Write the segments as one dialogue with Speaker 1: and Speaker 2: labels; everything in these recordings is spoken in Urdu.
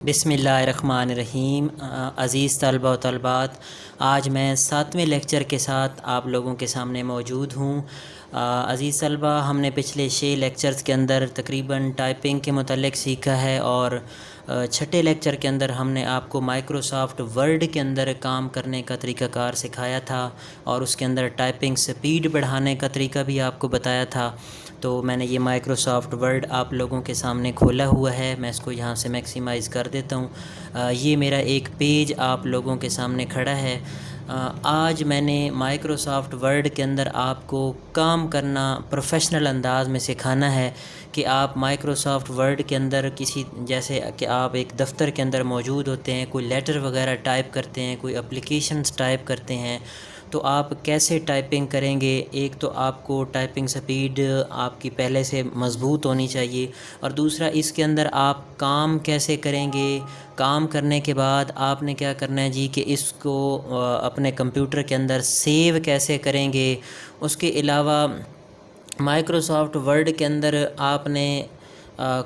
Speaker 1: بسم اللہ الرحمن الرحیم۔ عزیز طلبہ و طالبات، آج میں 7ویں لیکچر کے ساتھ آپ لوگوں کے سامنے موجود ہوں۔ عزیز طلبہ، ہم نے پچھلے 6 لیکچرز کے اندر تقریباً ٹائپنگ کے متعلق سیکھا ہے، اور 6ٹھے لیکچر کے اندر ہم نے آپ کو مائکروسافٹ ورڈ کے اندر کام کرنے کا طریقہ کار سکھایا تھا، اور اس کے اندر ٹائپنگ سپیڈ بڑھانے کا طریقہ بھی آپ کو بتایا تھا۔ تو میں نے یہ مائکروسافٹ ورڈ آپ لوگوں کے سامنے کھولا ہوا ہے، میں اس کو یہاں سے میکسیمائز کر دیتا ہوں۔ یہ میرا ایک پیج آپ لوگوں کے سامنے کھڑا ہے۔ آج میں نے مائکروسافٹ ورڈ کے اندر آپ کو کام کرنا پروفیشنل انداز میں سکھانا ہے کہ آپ مائکروسافٹ ورڈ کے اندر جیسے کہ آپ ایک دفتر کے اندر موجود ہوتے ہیں، کوئی لیٹر وغیرہ ٹائپ کرتے ہیں، کوئی اپلیکیشنز ٹائپ کرتے ہیں، تو آپ کیسے ٹائپنگ کریں گے۔ ایک تو آپ کو ٹائپنگ سپیڈ آپ کی پہلے سے مضبوط ہونی چاہیے، اور دوسرا اس کے اندر آپ کام کیسے کریں گے۔ کام کرنے کے بعد آپ نے کیا کرنا ہے جی کہ اس کو اپنے کمپیوٹر کے اندر سیو کیسے کریں گے۔ اس کے علاوہ مائکروسافٹ ورڈ کے اندر آپ نے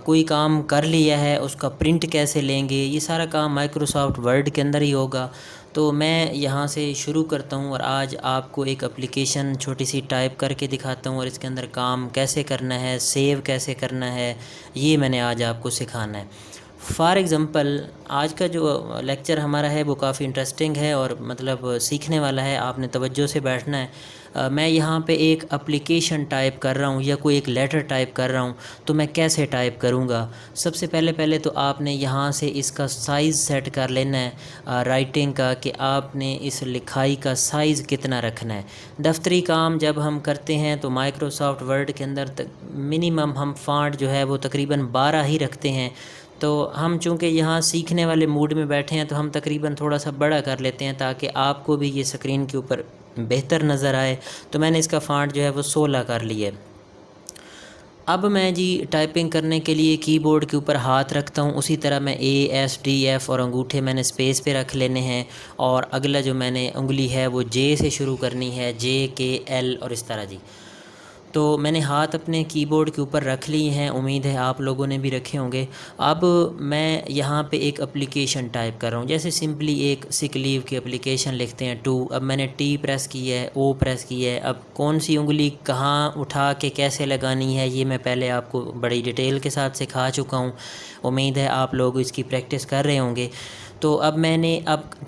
Speaker 1: کوئی کام کر لیا ہے، اس کا پرنٹ کیسے لیں گے، یہ سارا کام مائکروسافٹ ورڈ کے اندر ہی ہوگا۔ تو میں یہاں سے شروع کرتا ہوں، اور آج آپ کو ایک اپلیکیشن چھوٹی سی ٹائپ کر کے دکھاتا ہوں، اور اس کے اندر کام کیسے کرنا ہے، سیو کیسے کرنا ہے، یہ میں نے آج آپ کو سکھانا ہے۔ فار ایگزامپل، آج کا جو لیکچر ہمارا ہے وہ کافی انٹرسٹنگ ہے، اور مطلب سیکھنے والا ہے، آپ نے توجہ سے بیٹھنا ہے۔ میں یہاں پہ ایک اپلیکیشن ٹائپ کر رہا ہوں، یا کوئی ایک لیٹر ٹائپ کر رہا ہوں، تو میں کیسے ٹائپ کروں گا۔ سب سے پہلے تو آپ نے یہاں سے اس کا سائز سیٹ کر لینا ہے رائٹنگ کا، کہ آپ نے اس لکھائی کا سائز کتنا رکھنا ہے۔ دفتری کام جب ہم کرتے ہیں تو مائکروسافٹ ورڈ کے اندر منیمم ہم فانٹ جو ہے وہ تقریباً 12 ہی رکھتے ہیں۔ تو ہم چونکہ یہاں سیکھنے والے موڈ میں بیٹھے ہیں، تو ہم تقریباً تھوڑا سا بڑا کر لیتے ہیں تاکہ آپ کو بھی یہ اسکرین کے اوپر بہتر نظر آئے۔ تو میں نے اس کا فانٹ جو ہے وہ 16 کر لیا ہے۔ اب میں جی ٹائپنگ کرنے کے لیے کی بورڈ کے اوپر ہاتھ رکھتا ہوں، اسی طرح میں ASDF اور انگوٹھے میں نے سپیس پہ رکھ لینے ہیں، اور اگلا جو میں نے انگلی ہے وہ J سے شروع کرنی ہے، JKL اور اس طرح جی۔ تو میں نے ہاتھ اپنے کی بورڈ کے اوپر رکھ لی ہیں، امید ہے آپ لوگوں نے بھی رکھے ہوں گے۔ اب میں یہاں پہ ایک اپلیکیشن ٹائپ کر رہا ہوں، جیسے سمپلی ایک سک لیو کی اپلیکیشن لکھتے ہیں 2۔ اب میں نے T پریس کی ہے، O پریس کی ہے۔ اب کون سی انگلی کہاں اٹھا کے کیسے لگانی ہے، یہ میں پہلے آپ کو بڑی ڈیٹیل کے ساتھ سکھا چکا ہوں، امید ہے آپ لوگ اس کی پریکٹس کر رہے ہوں گے۔ تو اب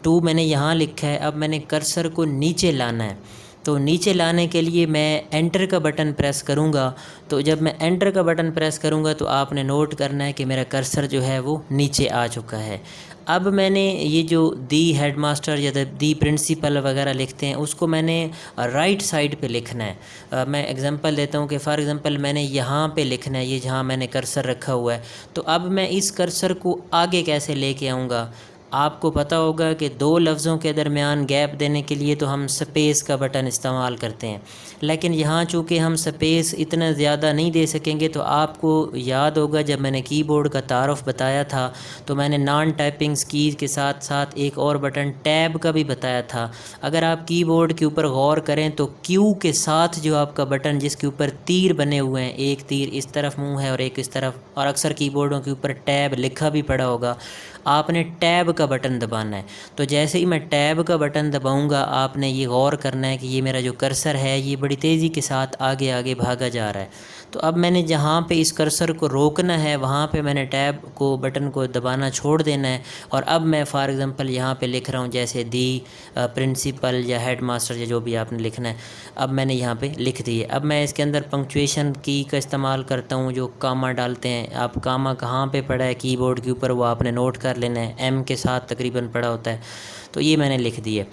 Speaker 1: 2 میں نے یہاں لکھا ہے، اب میں نے کرسر کو نیچے لانا ہے۔ تو نیچے لانے کے لیے میں انٹر کا بٹن پریس کروں گا۔ تو جب میں انٹر کا بٹن پریس کروں گا تو آپ نے نوٹ کرنا ہے کہ میرا کرسر جو ہے وہ نیچے آ چکا ہے۔ اب میں نے یہ جو دی ہیڈ ماسٹر یا دی پرنسپل وغیرہ لکھتے ہیں، اس کو میں نے رائٹ سائڈ پہ لکھنا ہے۔ میں اگزامپل دیتا ہوں کہ فار ایگزامپل میں نے یہاں پہ لکھنا ہے، یہ جہاں میں نے کرسر رکھا ہوا ہے۔ تو اب میں اس کرسر کو آگے کیسے لے کے آؤں گا۔ آپ کو پتہ ہوگا کہ 2 لفظوں کے درمیان گیپ دینے کے لیے تو ہم سپیس کا بٹن استعمال کرتے ہیں، لیکن یہاں چونکہ ہم سپیس اتنا زیادہ نہیں دے سکیں گے، تو آپ کو یاد ہوگا جب میں نے کی بورڈ کا تعارف بتایا تھا تو میں نے نان ٹائپنگز کیز کے ساتھ ساتھ ایک اور بٹن ٹیب کا بھی بتایا تھا۔ اگر آپ کی بورڈ کے اوپر غور کریں تو کیو کے ساتھ جو آپ کا بٹن جس کے اوپر تیر بنے ہوئے ہیں، ایک تیر اس طرف منہ ہے اور ایک اس طرف، اور اکثر کی بورڈوں کے اوپر ٹیب لکھا بھی پڑا ہوگا، آپ نے ٹیب کا بٹن دبانا ہے۔ تو جیسے ہی میں ٹیب کا بٹن دباؤں گا، آپ نے یہ غور کرنا ہے کہ یہ میرا جو کرسر ہے یہ بڑی تیزی کے ساتھ آگے آگے بھاگا جا رہا ہے۔ تو اب میں نے جہاں پہ اس کرسر کو روکنا ہے وہاں پہ میں نے ٹیب کو بٹن کو دبانا چھوڑ دینا ہے، اور اب میں فار ایگزامپل یہاں پہ لکھ رہا ہوں جیسے دی پرنسپل یا ہیڈ ماسٹر یا جو بھی آپ نے لکھنا ہے۔ اب میں نے یہاں پہ لکھ دی ہے۔ اب میں اس کے اندر پنکچویشن کی کا استعمال کرتا ہوں، جو کاما ڈالتے ہیں۔ آپ کاما کہاں پہ پڑا ہے کی بورڈ کے اوپر وہ آپ نے نوٹ کر لینا ہے، M کے ساتھ تقریباً پڑا ہوتا ہے۔ تو یہ میں نے لکھ دی ہے۔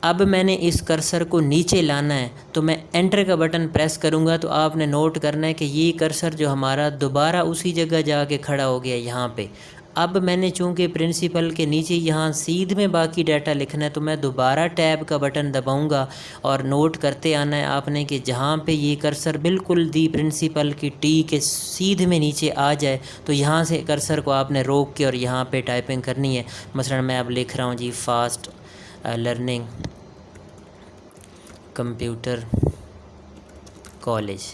Speaker 1: اب میں نے اس کرسر کو نیچے لانا ہے، تو میں انٹر کا بٹن پریس کروں گا تو آپ نے نوٹ کرنا ہے کہ یہ کرسر جو ہمارا دوبارہ اسی جگہ جا کے کھڑا ہو گیا یہاں پہ۔ اب میں نے چونکہ پرنسپل کے نیچے یہاں سیدھ میں باقی ڈیٹا لکھنا ہے، تو میں دوبارہ ٹیب کا بٹن دباؤں گا، اور نوٹ کرتے آنا ہے آپ نے کہ جہاں پہ یہ کرسر بالکل دی پرنسپل کی ٹی کے سیدھ میں نیچے آ جائے تو یہاں سے کرسر کو آپ نے روک کے اور یہاں پہ ٹائپنگ کرنی ہے۔ مثلا میں اب لکھ رہا ہوں جی فاسٹ لرننگ کمپیوٹر کالج،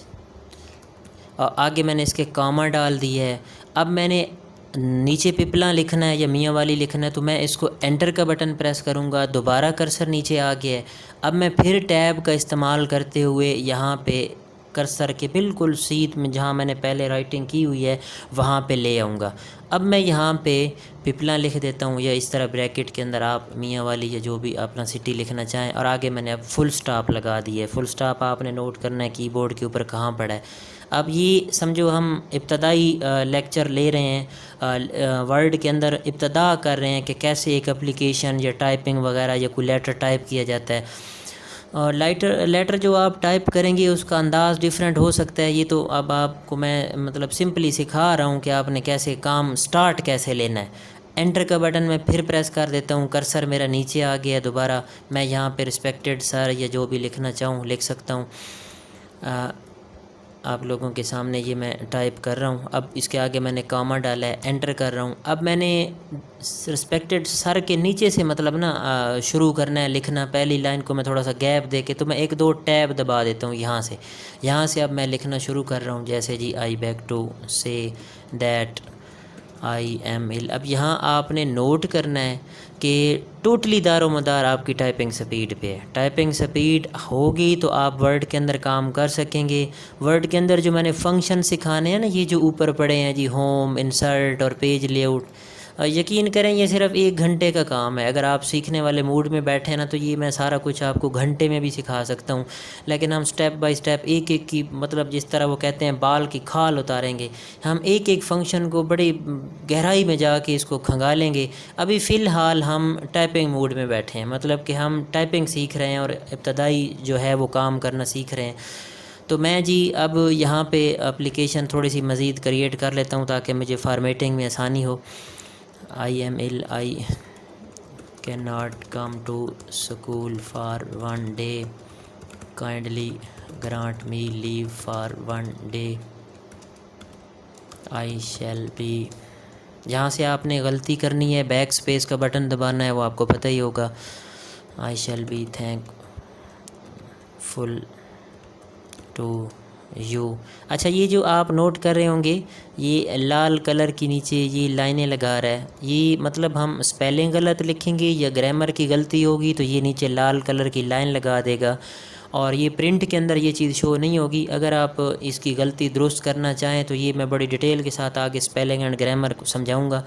Speaker 1: اور آگے میں نے اس کے کاما ڈال دی ہے۔ اب میں نے نیچے پپلا لکھنا ہے یا میاں والی لکھنا ہے تو میں اس کو انٹر کا بٹن پریس کروں گا، دوبارہ کرسر نیچے آ گیا ہے۔ اب میں پھر ٹیب کا استعمال کرتے ہوئے یہاں پہ کرسر کے بالکل سیدھ میں جہاں میں نے پہلے رائٹنگ کی ہوئی ہے وہاں پہ لے آؤں گا۔ اب میں یہاں پہ پپلا لکھ دیتا ہوں، یا اس طرح بریکٹ کے اندر آپ میاں والی یا جو بھی اپنا سٹی لکھنا چاہیں، اور آگے میں نے اب فل سٹاپ لگا دی ہے۔ فل سٹاپ آپ نے نوٹ کرنا ہے کی بورڈ کے اوپر کہاں پڑا ہے۔ اب یہ سمجھو ہم ابتدائی لیکچر لے رہے ہیں، ورڈ کے اندر ابتدا کر رہے ہیں کہ کیسے ایک اپلیکیشن یا ٹائپنگ وغیرہ یا کوئی لیٹر ٹائپ کیا جاتا ہے۔ اور لیٹر جو آپ ٹائپ کریں گے اس کا انداز ڈیفرنٹ ہو سکتا ہے، یہ تو اب آپ کو میں مطلب سمپلی سکھا رہا ہوں کہ آپ نے کیسے کام سٹارٹ کیسے لینا ہے۔ انٹر کا بٹن میں پھر پریس کر دیتا ہوں، کرسر میرا نیچے آ گیا ہے، دوبارہ میں یہاں پہ رسپیکٹڈ سر یا جو بھی لکھنا چاہوں لکھ سکتا ہوں۔ آپ لوگوں کے سامنے یہ میں ٹائپ کر رہا ہوں، اب اس کے آگے میں نے کاما ڈالا ہے، انٹر کر رہا ہوں۔ اب میں نے رسپیکٹڈ سر کے نیچے سے مطلب نا شروع کرنا ہے لکھنا، پہلی لائن کو میں تھوڑا سا گیپ دے کے تو میں ایک دو ٹیب دبا دیتا ہوں یہاں سے اب میں لکھنا شروع کر رہا ہوں، جیسے جی آئی بیگ ٹو سے دیٹ آئی ایم ایل۔ اب یہاں آپ نے نوٹ کرنا ہے کہ ٹوٹلی دار و مدار آپ کی ٹائپنگ سپیڈ پہ ہے۔ ٹائپنگ سپیڈ ہوگی تو آپ ورڈ کے اندر کام کر سکیں گے۔ ورڈ کے اندر جو میں نے فنکشن سکھانے ہیں نا، یہ جو اوپر پڑے ہیں جی ہوم، انسرٹ اور پیج لے آؤٹ، یقین کریں یہ صرف 1 گھنٹے کا کام ہے۔ اگر آپ سیکھنے والے موڈ میں بیٹھے ہیں نا تو یہ میں سارا کچھ آپ کو گھنٹے میں بھی سکھا سکتا ہوں، لیکن ہم سٹیپ بائی سٹیپ ایک ایک کی مطلب جس طرح وہ کہتے ہیں بال کی کھال اتاریں گے، ہم ایک ایک فنکشن کو بڑی گہرائی میں جا کے اس کو کھنگالیں گے۔ ابھی فی الحال ہم ٹائپنگ موڈ میں بیٹھے ہیں، مطلب کہ ہم ٹائپنگ سیکھ رہے ہیں اور ابتدائی جو ہے وہ کام کرنا سیکھ رہے ہیں۔ تو میں جی اب یہاں پہ اپلیکیشن تھوڑی سی مزید کریٹ کر لیتا ہوں تاکہ مجھے فارمیٹنگ میں آسانی ہو۔ I am ill I can not come to school for 1 day, kindly grant me leave for 1 day, I shall be. جہاں سے آپ نے غلطی کرنی ہے بیک سپیس کا بٹن دبانا ہے، وہ آپ کو پتہ ہی ہوگا۔ I shall be thankful to you. اچھا، یہ جو آپ نوٹ کر رہے ہوں گے یہ لال کلر کی نیچے یہ لائنیں لگا رہا ہے، یہ مطلب ہم اسپیلنگ غلط لکھیں گے یا گرامر کی غلطی ہوگی تو یہ نیچے لال کلر کی لائن لگا دے گا، اور یہ پرنٹ کے اندر یہ چیز شو نہیں ہوگی۔ اگر آپ اس کی غلطی درست کرنا چاہیں تو یہ میں بڑی ڈیٹیل کے ساتھ آگے اسپیلنگ اینڈ گرامر کو سمجھاؤں گا۔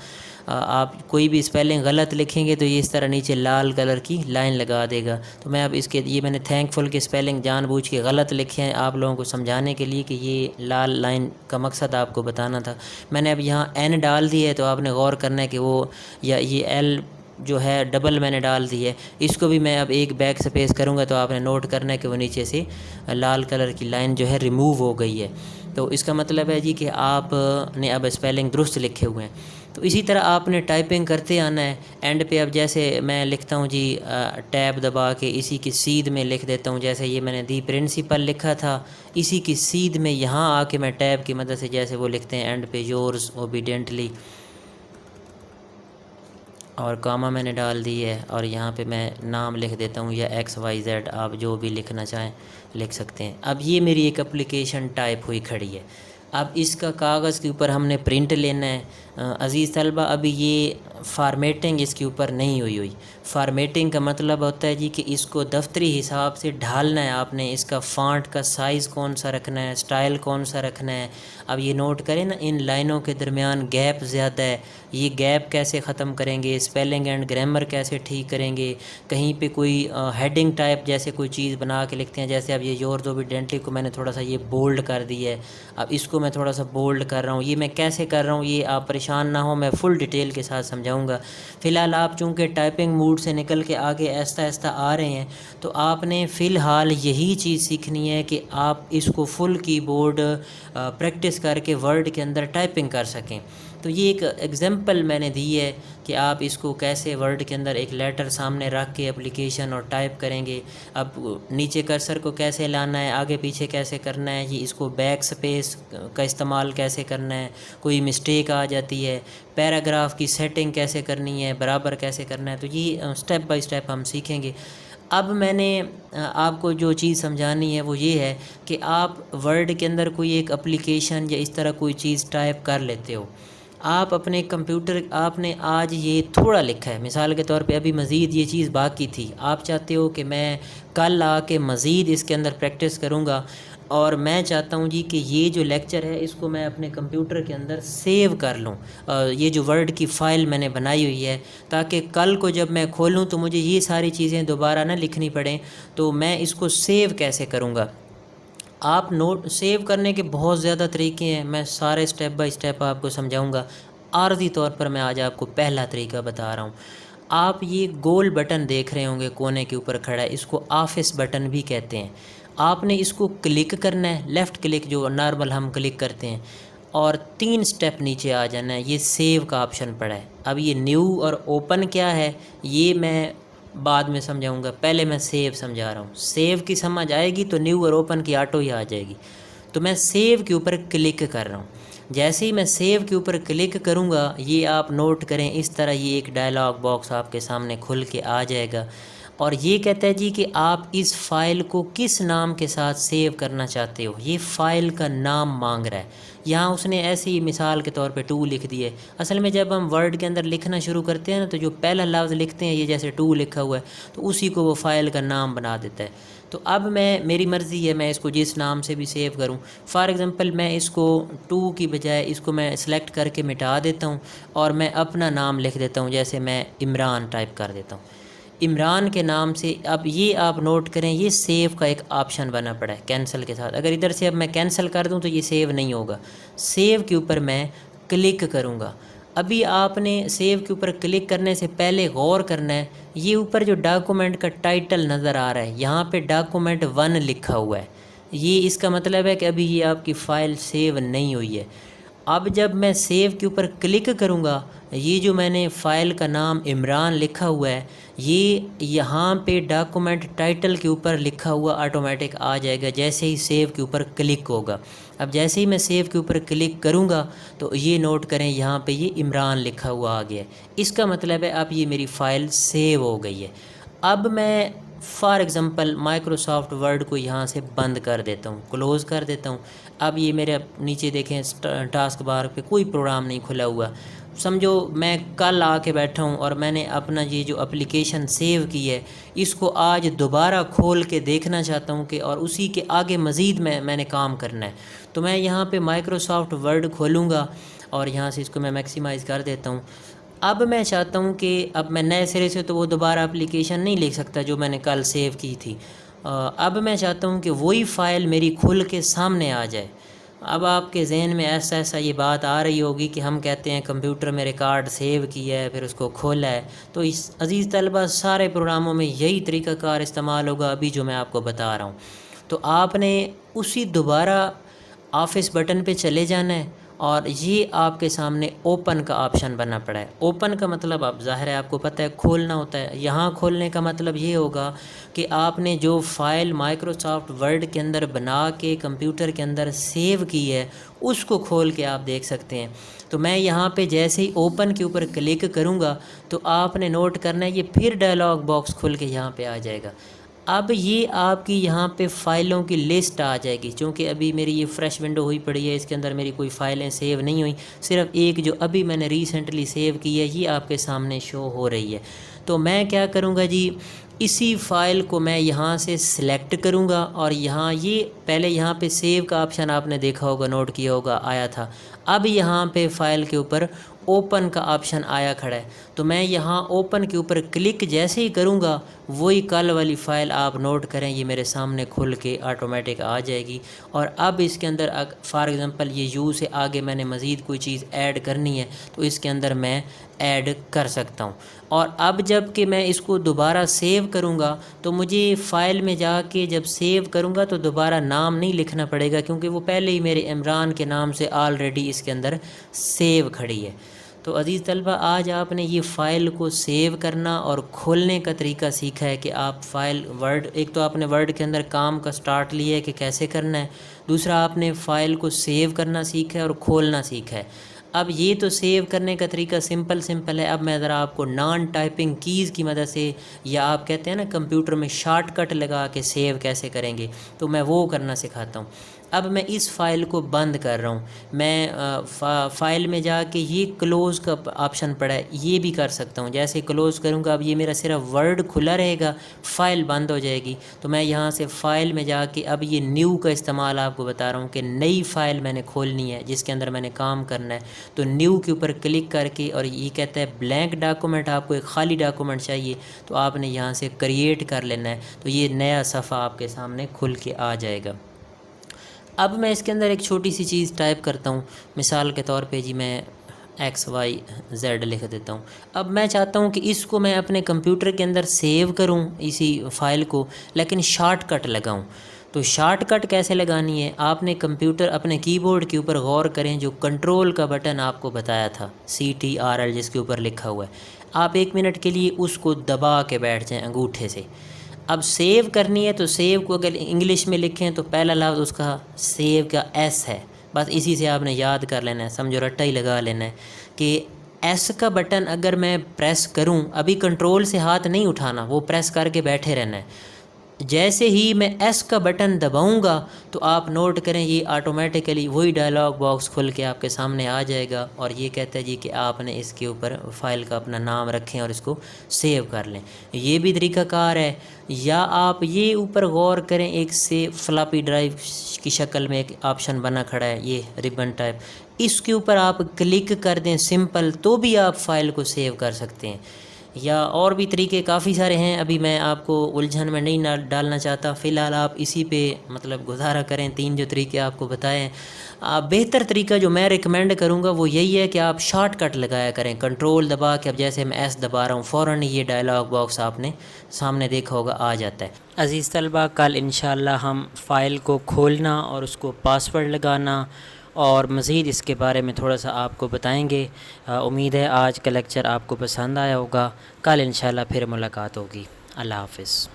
Speaker 1: آپ کوئی بھی اسپیلنگ غلط لکھیں گے تو یہ اس طرح نیچے لال کلر کی لائن لگا دے گا۔ تو میں اب اس کے یہ میں نے تھینک فل کے اسپیلنگ جان بوجھ کے غلط لکھے ہیں آپ لوگوں کو سمجھانے کے لیے کہ یہ لال لائن کا مقصد آپ کو بتانا تھا۔ میں نے اب یہاں این ڈال دی ہے تو آپ نے غور کرنا ہے کہ وہ یا یہ ایل جو ہے ڈبل میں نے ڈال دی ہے، اس کو بھی میں اب ایک بیک سپیس کروں گا تو آپ نے نوٹ کرنا ہے کہ وہ نیچے سے لال کلر کی لائن جو ہے ریموو ہو گئی ہے۔ تو اس کا مطلب ہے جی کہ آپ نے اب اسپیلنگ درست لکھے ہوئے ہیں۔ تو اسی طرح آپ نے ٹائپنگ کرتے آنا ہے، اینڈ پہ اب جیسے میں لکھتا ہوں جی ٹیب دبا کے اسی کی سیدھ میں لکھ دیتا ہوں، جیسے یہ میں نے دی پرنسپل لکھا تھا اسی کی سیدھ میں یہاں آ کے میں ٹیب کی مدد سے جیسے وہ لکھتے ہیں اینڈ پہ یورز اوبیڈینٹلی، اور کاما میں نے ڈال دی ہے، اور یہاں پہ میں نام لکھ دیتا ہوں یا ایکس وائی زیڈ آپ جو بھی لکھنا چاہیں لکھ سکتے ہیں۔ اب یہ میری ایک اپلیکیشن ٹائپ ہوئی کھڑی ہے، اب اس کا کاغذ کے اوپر ہم نے پرنٹ لینا ہے۔ عزیز طلبہ، ابھی یہ فارمیٹنگ اس کے اوپر نہیں ہوئی۔ فارمیٹنگ کا مطلب ہوتا ہے جی کہ اس کو دفتری حساب سے ڈھالنا ہے آپ نے، اس کا فانٹ کا سائز کون سا رکھنا ہے، سٹائل کون سا رکھنا ہے۔ اب یہ نوٹ کریں نا ان لائنوں کے درمیان گیپ زیادہ ہے، یہ گیپ کیسے ختم کریں گے، اسپیلنگ اینڈ گرامر کیسے ٹھیک کریں گے۔ کہیں پہ کوئی ہیڈنگ ٹائپ جیسے کوئی چیز بنا کے لکھتے ہیں، جیسے اب یہ یورز اوبیڈینٹلی کو میں نے تھوڑا سا یہ بولڈ کر دی ہے، اب اس کو میں تھوڑا سا بولڈ کر رہا ہوں۔ یہ میں کیسے کر رہا ہوں یہ آپ پریشان نہ ہو، میں فل ڈیٹیل کے ساتھ سمجھاؤں گا۔ فی الحال آپ چونکہ ٹائپنگ موڈ سے نکل کے آگے آہستہ آہستہ آ رہے ہیں تو آپ نے فی الحال یہی چیز سیکھنی ہے کہ آپ اس کو فل کی بورڈ پریکٹس کر کے ورڈ کے اندر ٹائپنگ کر سکیں۔ تو یہ ایک ایگزامپل میں نے دی ہے کہ آپ اس کو کیسے ورڈ کے اندر ایک لیٹر سامنے رکھ کے اپلیکیشن اور ٹائپ کریں گے۔ اب نیچے کرسر کو کیسے لانا ہے، آگے پیچھے کیسے کرنا ہے، یہ اس کو بیک سپیس کا استعمال کیسے کرنا ہے، کوئی مسٹیک آ جاتی ہے، پیراگراف کی سیٹنگ کیسے کرنی ہے، برابر کیسے کرنا ہے، تو یہ سٹیپ بائی سٹیپ ہم سیکھیں گے۔ اب میں نے آپ کو جو چیز سمجھانی ہے وہ یہ ہے کہ آپ ورڈ کے اندر کوئی ایک اپلیکیشن یا اس طرح کوئی چیز ٹائپ کر لیتے ہو، آپ اپنے کمپیوٹر آپ نے آج یہ تھوڑا لکھا ہے، مثال کے طور پہ ابھی مزید یہ چیز باقی تھی، آپ چاہتے ہو کہ میں کل آ کے مزید اس کے اندر پریکٹس کروں گا، اور میں چاہتا ہوں جی کہ یہ جو لیکچر ہے اس کو میں اپنے کمپیوٹر کے اندر سیو کر لوں، یہ جو ورڈ کی فائل میں نے بنائی ہوئی ہے، تاکہ کل کو جب میں کھولوں تو مجھے یہ ساری چیزیں دوبارہ نہ لکھنی پڑیں، تو میں اس کو سیو کیسے کروں گا۔ آپ نوٹ سیو کرنے کے بہت زیادہ طریقے ہیں، میں سارے سٹیپ بائی سٹیپ آپ کو سمجھاؤں گا۔ عارضی طور پر میں آج آپ کو پہلا طریقہ بتا رہا ہوں۔ آپ یہ گول بٹن دیکھ رہے ہوں گے کونے کے اوپر کھڑا ہے، اس کو آفس بٹن بھی کہتے ہیں۔ آپ نے اس کو کلک کرنا ہے، لیفٹ کلک جو نارمل ہم کلک کرتے ہیں، اور 3 سٹیپ نیچے آ جانا ہے، یہ سیو کا آپشن پڑا ہے۔ اب یہ نیو اور اوپن کیا ہے یہ میں بعد میں سمجھاؤں گا، پہلے میں سیو سمجھا رہا ہوں۔ سیو کی سمجھ آئے گی تو نیو اور اوپن کی آٹو ہی آ جائے گی۔ تو میں سیو کے اوپر کلک کر رہا ہوں۔ جیسے ہی میں سیو کے اوپر کلک کروں گا، یہ آپ نوٹ کریں، اس طرح یہ ایک ڈائلاگ باکس آپ کے سامنے کھل کے آ جائے گا، اور یہ کہتا ہے جی کہ آپ اس فائل کو کس نام کے ساتھ سیو کرنا چاہتے ہو۔ یہ فائل کا نام مانگ رہا ہے۔ یہاں اس نے ایسی ہی مثال کے طور پہ 2 لکھ دیے۔ اصل میں جب ہم ورڈ کے اندر لکھنا شروع کرتے ہیں نا، تو جو پہلا لفظ لکھتے ہیں، یہ جیسے 2 لکھا ہوا ہے، تو اسی کو وہ فائل کا نام بنا دیتا ہے۔ تو اب میری مرضی ہے میں اس کو جس نام سے بھی سیو کروں۔ فار ایگزامپل میں اس کو 2 کی بجائے اس کو میں سلیکٹ کر کے مٹا دیتا ہوں، اور میں اپنا نام لکھ دیتا ہوں، جیسے میں عمران ٹائپ کر دیتا ہوں، عمران کے نام سے۔ اب یہ آپ نوٹ کریں، یہ سیو کا ایک آپشن بنا پڑا ہے کینسل کے ساتھ۔ اگر ادھر سے اب میں کینسل کر دوں تو یہ سیو نہیں ہوگا۔ سیو کے اوپر میں کلک کروں گا۔ ابھی آپ نے سیو کے اوپر کلک کرنے سے پہلے غور کرنا ہے، یہ اوپر جو ڈاکومنٹ کا ٹائٹل نظر آ رہا ہے، یہاں پہ ڈاکومنٹ 1 لکھا ہوا ہے۔ یہ اس کا مطلب ہے کہ ابھی یہ آپ کی فائل سیو نہیں ہوئی ہے۔ اب جب میں سیو کے اوپر کلک کروں گا، یہ جو میں نے فائل کا نام عمران لکھا ہوا ہے، یہ یہاں پہ ڈاکومنٹ ٹائٹل کے اوپر لکھا ہوا آٹومیٹک آ جائے گا جیسے ہی سیو کے اوپر کلک ہوگا۔ اب جیسے ہی میں سیو کے اوپر کلک کروں گا تو یہ نوٹ کریں، یہاں پہ یہ عمران لکھا ہوا آ گیا ہے۔ اس کا مطلب ہے اب یہ میری فائل سیو ہو گئی ہے۔ اب میں فار ایگزامپل مائکروسافٹ ورڈ کو یہاں سے بند کر دیتا ہوں، کلوز کر دیتا ہوں۔ اب یہ میرے نیچے دیکھیں ٹاسک بار پہ کوئی پروگرام نہیں کھلا ہوا۔ سمجھو میں کل آ کے بیٹھا ہوں اور میں نے اپنا یہ جو اپلیکیشن سیو کی ہے اس کو آج دوبارہ کھول کے دیکھنا چاہتا ہوں کہ اور اسی کے آگے مزید میں نے کام کرنا ہے، تو میں یہاں پہ مائکروسافٹ ورڈ کھولوں گا اور یہاں سے اس کو میں میکسیمائز کر دیتا ہوں۔ اب میں چاہتا ہوں کہ اب میں نئے سرے سے تو وہ دوبارہ اپلیکیشن نہیں لکھ سکتا جو میں نے کل سیو کی تھی۔ اب میں چاہتا ہوں کہ وہی فائل میری کھل کے سامنے آ جائے۔ اب آپ کے ذہن میں ایسا یہ بات آ رہی ہوگی کہ ہم کہتے ہیں کمپیوٹر میں ریکارڈ سیو کیا ہے پھر اس کو کھولا ہے، تو اس عزیز طلبہ سارے پروگراموں میں یہی طریقہ کار استعمال ہوگا ابھی جو میں آپ کو بتا رہا ہوں۔ تو آپ نے اسی دوبارہ آفس بٹن پہ چلے جانا ہے، اور یہ آپ کے سامنے اوپن کا آپشن بنا پڑا ہے۔ اوپن کا مطلب اب ظاہر ہے آپ کو پتہ ہے کھولنا ہوتا ہے۔ یہاں کھولنے کا مطلب یہ ہوگا کہ آپ نے جو فائل مائکروسافٹ ورڈ کے اندر بنا کے کمپیوٹر کے اندر سیو کی ہے اس کو کھول کے آپ دیکھ سکتے ہیں۔ تو میں یہاں پہ جیسے ہی اوپن کے اوپر کلک کروں گا تو آپ نے نوٹ کرنا ہے یہ پھر ڈائلاگ باکس کھل کے یہاں پہ آ جائے گا۔ اب یہ آپ کی یہاں پہ فائلوں کی لسٹ آ جائے گی، چونکہ ابھی میری یہ فریش ونڈو ہوئی پڑی ہے، اس کے اندر میری کوئی فائلیں سیو نہیں ہوئیں، صرف ایک جو ابھی میں نے ریسنٹلی سیو کی ہے یہ آپ کے سامنے شو ہو رہی ہے۔ تو میں کیا کروں گا جی، اسی فائل کو میں یہاں سے سلیکٹ کروں گا، اور یہاں یہ پہلے یہاں پہ سیو کا آپشن آپ نے دیکھا ہوگا، نوٹ کیا ہوگا آیا تھا۔ اب یہاں پہ فائل کے اوپر اوپن کا آپشن آیا کھڑا ہے، تو میں یہاں اوپن کے اوپر کلک جیسے ہی کروں گا وہی کل والی فائل آپ نوٹ کریں یہ میرے سامنے کھل کے آٹومیٹک آ جائے گی۔ اور اب اس کے اندر فار ایگزامپل یہ یو سے آگے میں نے مزید کوئی چیز ایڈ کرنی ہے تو اس کے اندر میں ایڈ کر سکتا ہوں۔ اور اب جب کہ میں اس کو دوبارہ سیو کروں گا تو مجھے فائل میں جا کے جب سیو کروں گا تو دوبارہ نام نہیں لکھنا پڑے گا، کیونکہ وہ پہلے ہی میرے عمران کے نام سے آلریڈی اس کے اندر سیو کھڑی ہے۔ تو عزیز طلبہ آج آپ نے یہ فائل کو سیو کرنا اور کھولنے کا طریقہ سیکھا ہے کہ آپ فائل ورڈ، ایک تو آپ نے ورڈ کے اندر کام کا سٹارٹ لیا ہے کہ کیسے کرنا ہے، دوسرا آپ نے فائل کو سیو کرنا سیکھا ہے اور کھولنا سیکھا ہے۔ اب یہ تو سیو کرنے کا طریقہ سمپل ہے۔ اب میں ذرا آپ کو نان ٹائپنگ کیز کی مدد سے، یا آپ کہتے ہیں نا کمپیوٹر میں شارٹ کٹ لگا کے سیو کیسے کریں گے، تو میں وہ کرنا سکھاتا ہوں۔ اب میں اس فائل کو بند کر رہا ہوں. میں فائل میں جا کے یہ کلوز کا آپشن پڑا ہے، یہ بھی کر سکتا ہوں. جیسے کلوز کروں گا اب یہ میرا صرف ورڈ کھلا رہے گا، فائل بند ہو جائے گی. تو میں یہاں سے فائل میں جا کے اب یہ نیو کا استعمال آپ کو بتا رہا ہوں کہ نئی فائل میں نے کھولنی ہے جس کے اندر میں نے کام کرنا ہے. تو نیو کے اوپر کلک کر کے، اور یہ کہتا ہے بلینک ڈاکومنٹ، آپ کو ایک خالی ڈاکومنٹ چاہیے تو آپ نے یہاں سے کریٹ کر لینا ہے. تو یہ نیا صفحہ آپ کے سامنے کھل کے آ جائے گا. اب میں اس کے اندر ایک چھوٹی سی چیز ٹائپ کرتا ہوں، مثال کے طور پہ جی میں XYZ لکھ دیتا ہوں. اب میں چاہتا ہوں کہ اس کو میں اپنے کمپیوٹر کے اندر سیو کروں اسی فائل کو، لیکن شارٹ کٹ لگاؤں. تو شارٹ کٹ کیسے لگانی ہے؟ آپ نے کمپیوٹر اپنے کی بورڈ کے اوپر غور کریں، جو کنٹرول کا بٹن آپ کو بتایا تھا CTRL جس کے اوپر لکھا ہوا ہے، آپ 1 منٹ کے لیے اس کو دبا کے بیٹھ جائیں انگوٹھے سے. اب سیو کرنی ہے تو سیو کو اگر انگلش میں لکھیں تو پہلا لفظ اس کا سیو کا S ہے. بس اسی سے آپ نے یاد کر لینا ہے، سمجھو رٹا ہی لگا لینا ہے کہ S کا بٹن اگر میں پریس کروں، ابھی کنٹرول سے ہاتھ نہیں اٹھانا، وہ پریس کر کے بیٹھے رہنا ہے. جیسے ہی میں S کا بٹن دباؤں گا تو آپ نوٹ کریں یہ آٹومیٹیکلی وہی ڈائلاگ باکس کھل کے آپ کے سامنے آ جائے گا، اور یہ کہتا ہے جی کہ آپ نے اس کے اوپر فائل کا اپنا نام رکھیں اور اس کو سیو کر لیں. یہ بھی طریقہ کار ہے. یا آپ یہ اوپر غور کریں، ایک سے فلاپی ڈرائیو کی شکل میں ایک آپشن بنا کھڑا ہے، یہ ریبن ٹائپ، اس کے اوپر آپ کلک کر دیں سمپل، تو بھی آپ فائل کو سیو کر سکتے ہیں. یا اور بھی طریقے کافی سارے ہیں، ابھی میں آپ کو الجھن میں نہیں ڈالنا چاہتا. فی الحال آپ اسی پہ مطلب گزارا کریں. 3 جو طریقے آپ کو بتائے ہیں، بہتر طریقہ جو میں ریکمینڈ کروں گا وہ یہی ہے کہ آپ شارٹ کٹ لگایا کریں، کنٹرول دبا کے. اب جیسے میں S دبا رہا ہوں، فوراً یہ ڈائلاگ باکس آپ نے سامنے دیکھا ہوگا آ جاتا ہے. عزیز طلبہ، کل انشاءاللہ ہم فائل کو کھولنا اور اس کو پاسورڈ لگانا اور مزید اس کے بارے میں تھوڑا سا آپ کو بتائیں گے. امید ہے آج کا لیکچر آپ کو پسند آیا ہوگا. کل انشاءاللہ پھر ملاقات ہوگی. اللہ حافظ.